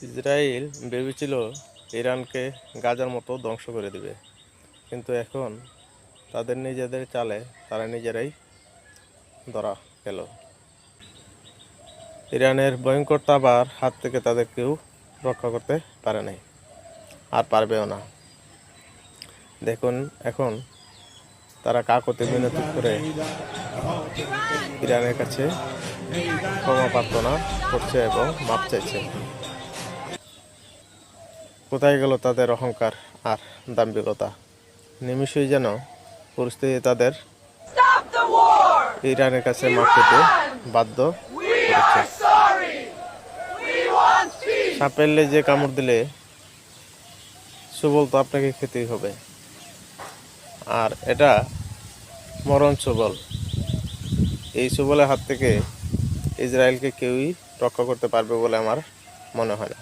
Israel ভেবেছিল ইরানকে গাজার মতো ধ্বংস করে দিবে, কিন্তু এখন তাদের নিজেদের চালে তারা নিজেরাই ধরা গেল। ইরানের ভয়ঙ্কর তাবার হাত থেকে তাদের কেউ রক্ষা করতে পারে নাই, আর পারবেও না। দেখুন এখন তারা কাকুতি মিনতি করে ইরানের কাছে ক্ষমা প্রার্থনা করছে এবং মাপ চাইছে। কোথায় গেল তাদের অহংকার আর দাম্ভিকতা? নিমিষেই যেন পরিস্থিতি তাদের ইরানের কাছে মাপ পেতে বাধ্য করেছে। সাপের লেজে কামড় দিলে সবল তো আপনাকে খেতেই হবে, আর এটা মরণ সবল। এই সবলের হাত থেকে ইসরায়েলকে কেউই রক্ষা করতে পারবে বলে আমার মনে হয় না।